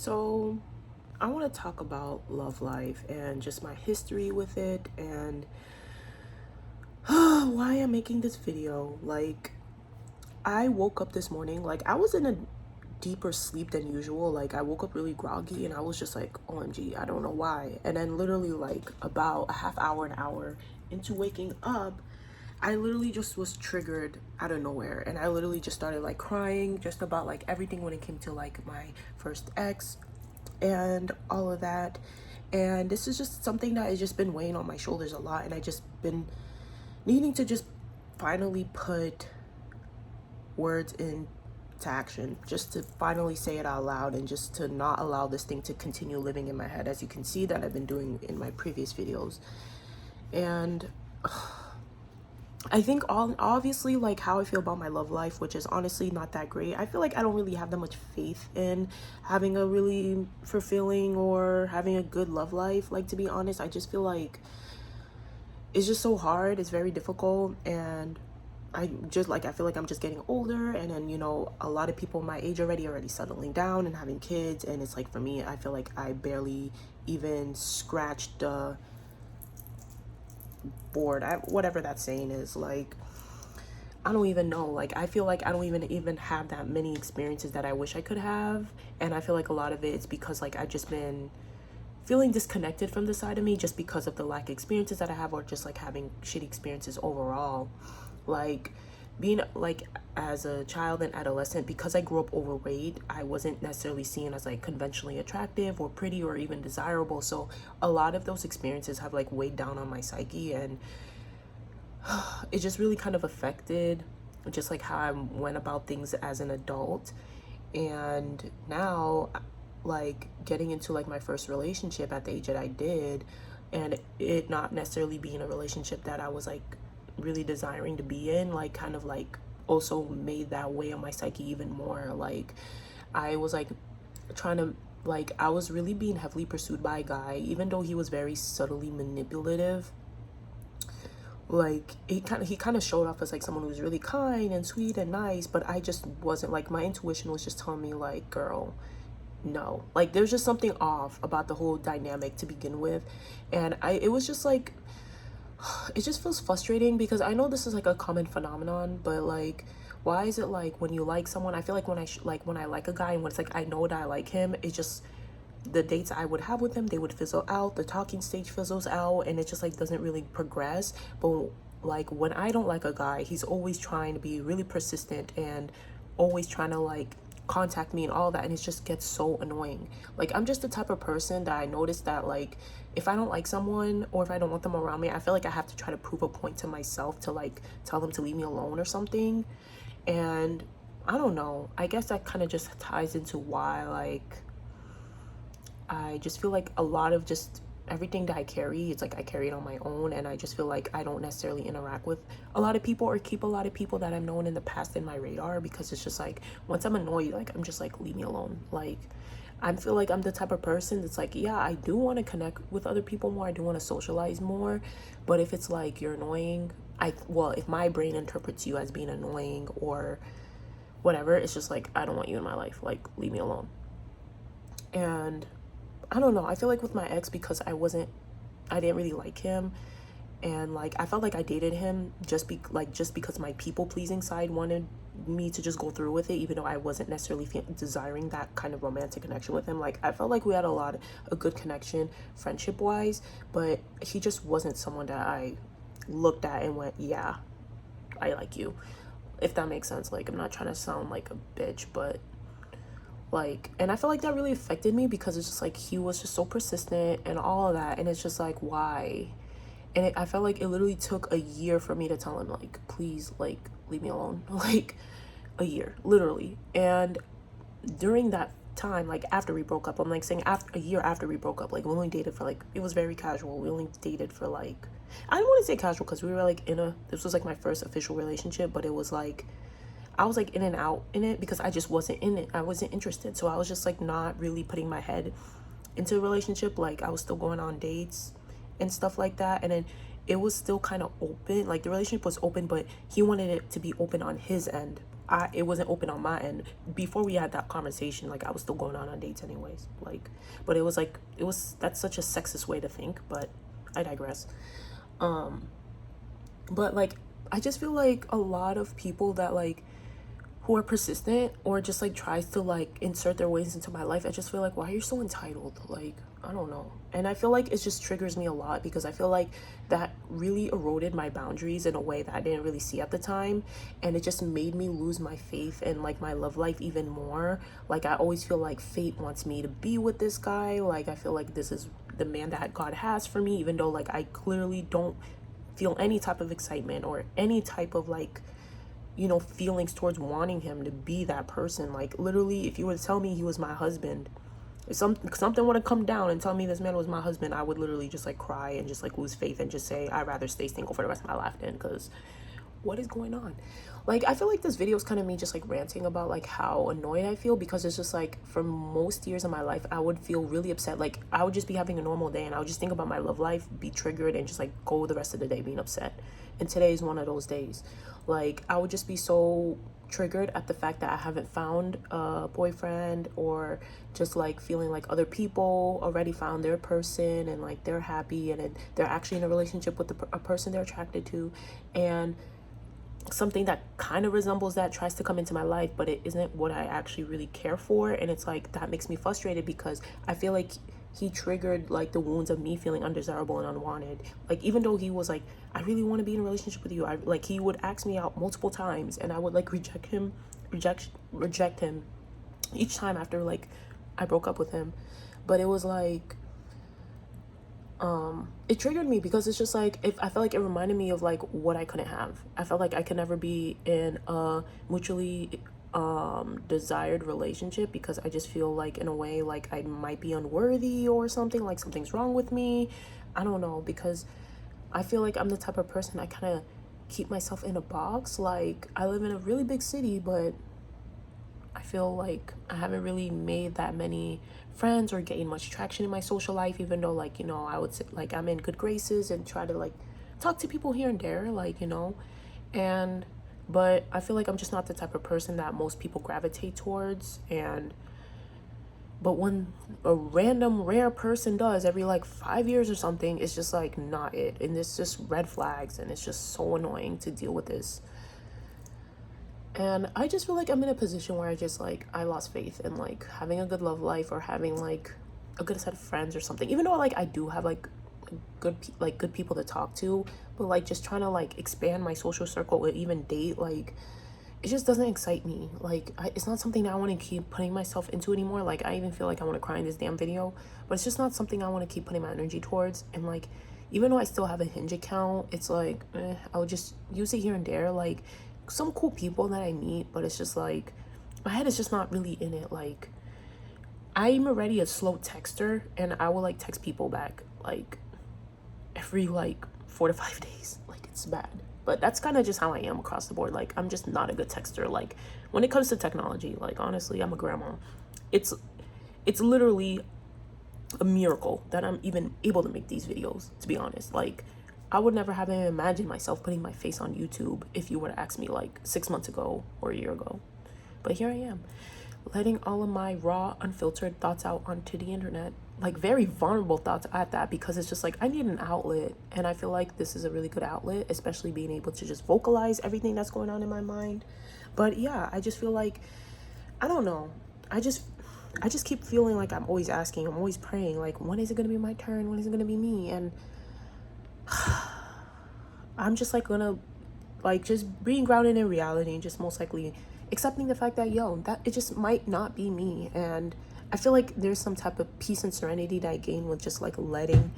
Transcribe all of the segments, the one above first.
So, I want to talk about love life and just my history with it and why I'm making this video. I woke up this morning, I was in a deeper sleep than usual. I woke up really groggy and I was just like, OMG, I don't know why. And then, literally, about a half hour, an hour into waking up, I literally just was triggered out of nowhere, and I literally just started crying just about everything when it came to my first ex and all of that. And this is just something that has just been weighing on my shoulders a lot, and I just been needing to just finally put words into action, just to finally say it out loud and just to not allow this thing to continue living in my head, as you can see that I've been doing in my previous videos. And I think obviously how I feel about my love life, which is honestly not that great. I feel like I don't really have that much faith in having a really fulfilling or having a good love life. To be honest, I just feel like it's just so hard. It's very difficult, and I feel like I'm just getting older, and then a lot of people my age already settling down and having kids, and it's for me, I feel like I barely even scratched the board. Whatever that saying is, I don't even know. I feel like I don't even have that many experiences that I wish I could have, and I feel like a lot of it is because I've just been feeling disconnected from the side of me just because of the lack of experiences that I have, or just having shitty experiences overall. Being as a child and adolescent, because I grew up overweight, I wasn't necessarily seen as conventionally attractive or pretty or even desirable. So a lot of those experiences have weighed down on my psyche, and it just really kind of affected just how I went about things as an adult. And now, getting into my first relationship at the age that I did, and it not necessarily being a relationship that I was really desiring to be in, also made that weigh on my psyche even more. I was trying to I was really being heavily pursued by a guy, even though he was very subtly manipulative. He kind of showed off as someone who was really kind and sweet and nice, but I just wasn't. My intuition was just telling me girl, no. There's just something off about the whole dynamic to begin with. And it was just it just feels frustrating, because I know this is a common phenomenon, but why is it when you like someone, I feel when I like a guy, and when it's I know that I like him, it's just the dates I would have with him, they would fizzle out, the talking stage fizzles out, and it just doesn't really progress. But when I don't like a guy, he's always trying to be really persistent and always trying to contact me and all that, and it just gets so annoying. I'm just the type of person that I notice that if I don't like someone, or if I don't want them around me, I feel I have to try to prove a point to myself to tell them to leave me alone or something. And I don't know, I guess that kind of just ties into why I just feel a lot of just everything that I carry, it's I carry it on my own, and I just feel I don't necessarily interact with a lot of people or keep a lot of people that I've known in the past in my radar, because it's just once I'm annoyed, I'm just leave me alone. I feel I'm the type of person that's yeah, I do want to connect with other people more, I do want to socialize more, but if it's you're annoying, if my brain interprets you as being annoying or whatever, it's just I don't want you in my life, leave me alone. And I don't know, I feel with my ex, because I didn't really like him, and I felt I dated him just because my people pleasing side wanted me to just go through with it, even though I wasn't necessarily desiring that kind of romantic connection with him. I felt we had a good connection friendship wise, but he just wasn't someone that I looked at and went, yeah, I like you, if that makes sense. I'm not trying to sound like a bitch, but and I feel that really affected me, because it's just he was just so persistent and all of that, and it's just why. And I felt it literally took a year for me to tell him please leave me alone. A year, literally. And during that time, after we broke up, I'm saying after a year after we broke up, we only dated for it was very casual, we only dated for I don't want to say casual, because we were this was my first official relationship, but it was I was in and out in it, because I just wasn't in it. I wasn't interested. So I was just not really putting my head into a relationship. I was still going on dates and stuff like that. And then it was still kind of open. The relationship was open, but he wanted it to be open on his end. it wasn't open on my end. Before we had that conversation, like I was still going on dates anyways, like, but it was like, that's such a sexist way to think, but I digress. But like, I just feel like a lot of people that like, who are persistent or just like tries to like insert their ways into my life, I just feel like, why are you so entitled? Like, I don't know. And I feel like it just triggers me a lot because I feel like that really eroded my boundaries in a way that I didn't really see at the time. And it just made me lose my faith in like my love life even more. Like, I always feel like fate wants me to be with this guy. Like, I feel like this is the man that God has for me, even though like I clearly don't feel any type of excitement or any type of like, you know, feelings towards wanting him to be that person. Like, literally, if you were to tell me he was my husband, if something would have come down and tell me this man was my husband, I would literally just like cry and just like lose faith and just say I'd rather stay single for the rest of my life then, because what is going on? Like, I feel like this video is kind of me just like ranting about like how annoyed I feel, because it's just like for most years of my life I would feel really upset. Like, I would just be having a normal day and I would just think about my love life, be triggered, and just like go the rest of the day being upset. And today is one of those days. Like, I would just be so triggered at the fact that I haven't found a boyfriend, or just like feeling like other people already found their person and like they're happy and they're actually in a relationship with a person they're attracted to, and something that kind of resembles that tries to come into my life, but it isn't what I actually really care for. And it's like, that makes me frustrated because I feel like he triggered like the wounds of me feeling undesirable and unwanted. Like, even though he was like, I really want to be in a relationship with you, I like, he would ask me out multiple times and I would like reject him each time after like I broke up with him. But it was like, it triggered me because it's just like, if I felt like it reminded me of like what I couldn't have. I felt like I could never be in a mutually desired relationship, because I just feel like in a way like I might be unworthy or something, like something's wrong with me. I don't know, because I feel like I'm the type of person, I kind of keep myself in a box. Like, I live in a really big city, but I feel like I haven't really made that many friends or gained much traction in my social life, even though like, you know, I would say like I'm in good graces and try to like talk to people here and there, like, you know, and but I feel like I'm just not the type of person that most people gravitate towards. And but when a random rare person does every like 5 years or something, it's just like not it, and it's just red flags, and it's just so annoying to deal with this. And I just feel like I'm in a position where I just like, I lost faith in like having a good love life or having like a good set of friends or something, even though like I do have like good people to talk to, but like just trying to like expand my social circle or even date, like it just doesn't excite me. Like, it's not something that I want to keep putting myself into anymore. Like, I even feel like I want to cry in this damn video, but it's just not something I want to keep putting my energy towards. And like, even though I still have a Hinge account, it's like, I would just use it here and there, like some cool people that I meet, but it's just like, my head is just not really in it. Like, I'm already a slow texter, and I will like text people back like every like 4 to 5 days. Like, it's bad. But that's kind of just how I am across the board. Like, I'm just not a good texter. Like, when it comes to technology, like, honestly, I'm a grandma. It's literally a miracle that I'm even able to make these videos, to be honest. Like, I would never have even imagined myself putting my face on YouTube if you were to ask me like 6 months ago or a year ago. But here I am, letting all of my raw, unfiltered thoughts out onto the internet. Like, very vulnerable thoughts at that, because it's just like, I need an outlet. And I feel like this is a really good outlet, especially being able to just vocalize everything that's going on in my mind. But yeah, I just feel like, I don't know. I just keep feeling like I'm always asking, I'm always praying, like, when is it going to be my turn? When is it going to be me? And I'm just like gonna like just being grounded in reality and just most likely accepting the fact that that it just might not be me. And I feel like there's some type of peace and serenity that I gain with just like letting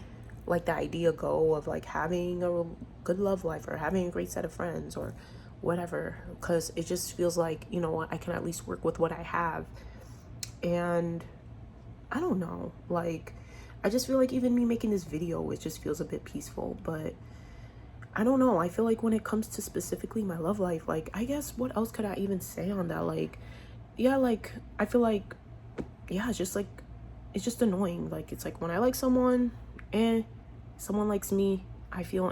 like the idea go of like having a good love life or having a great set of friends or whatever, because it just feels like, you know what, I can at least work with what I have. And I don't know, like, I just feel like even me making this video, it just feels a bit peaceful. But I don't know, I feel like when it comes to specifically my love life, like, I guess what else could I even say on that? Like, yeah, like, I feel like, yeah, it's just like, it's just annoying. Like, it's like when I like someone, someone likes me, I feel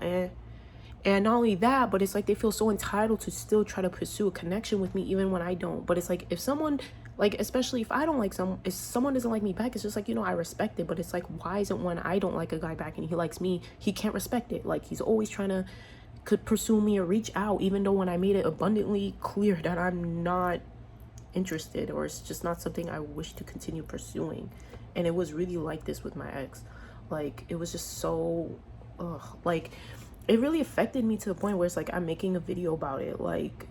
And not only that, but it's like they feel so entitled to still try to pursue a connection with me even when I don't. But it's like if someone, like, especially if I don't like someone, if someone doesn't like me back, it's just like, you know, I respect it. But it's like, why isn't when I don't like a guy back and he likes me, he can't respect it? Like, he's always trying to could pursue me or reach out, even though when I made it abundantly clear that I'm not interested, or it's just not something I wish to continue pursuing. And it was really like this with my ex. Like, it was just so like, it really affected me to the point where it's like I'm making a video about it, like,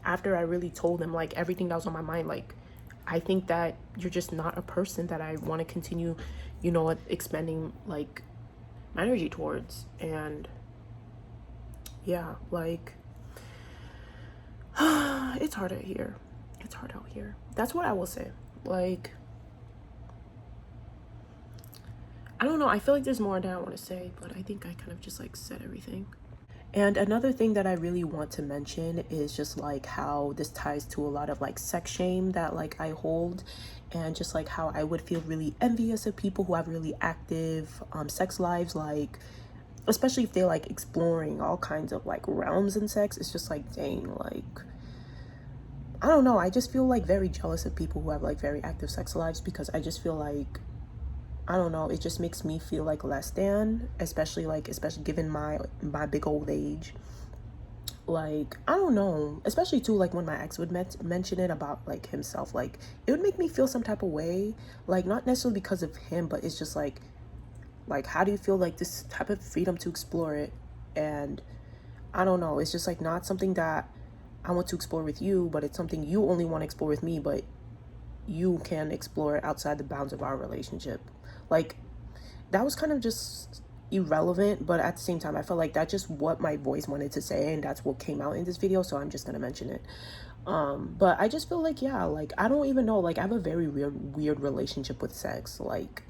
after I really told him like everything that was on my mind. Like, I think that you're just not a person that I want to continue, you know, expending like my energy towards. And yeah, like, it's hard out here. It's hard out here. That's what I will say. Like, I don't know. I feel like there's more that I want to say, but I think I kind of just like said everything. And another thing that I really want to mention is just like how this ties to a lot of like sex shame that like I hold, and just like how I would feel really envious of people who have really active sex lives, like especially if they're like exploring all kinds of like realms in sex. It's just like, dang, like, I don't know. I just feel like very jealous of people who have like very active sex lives, because I just feel like, I don't know, it just makes me feel like less than, especially given my big old age. Like, I don't know, especially too, like when my ex would mention it about like himself, like it would make me feel some type of way, like not necessarily because of him, but it's just like how do you feel like this type of freedom to explore it? And I don't know, it's just like not something that I want to explore with you, but it's something you only want to explore with me, but you can explore outside the bounds of our relationship. Like, that was kind of just irrelevant, but at the same time I felt like that's just what my voice wanted to say, and that's what came out in this video, so I'm just gonna mention it. But I just feel like, yeah, like I don't even know, like I have a very weird relationship with sex. Like,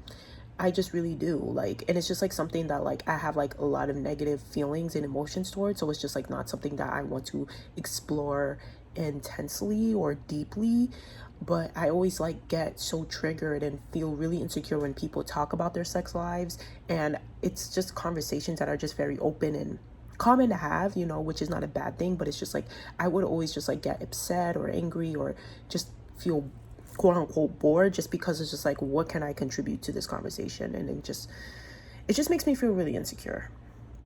I just really do. Like, and it's just like something that like I have like a lot of negative feelings and emotions towards, so it's just like not something that I want to explore intensely or deeply. But I always like get so triggered and feel really insecure when people talk about their sex lives, and it's just conversations that are just very open and common to have, you know, which is not a bad thing, but it's just like I would always just like get upset or angry or just feel quote unquote bored, just because it's just like, what can I contribute to this conversation? And it just makes me feel really insecure.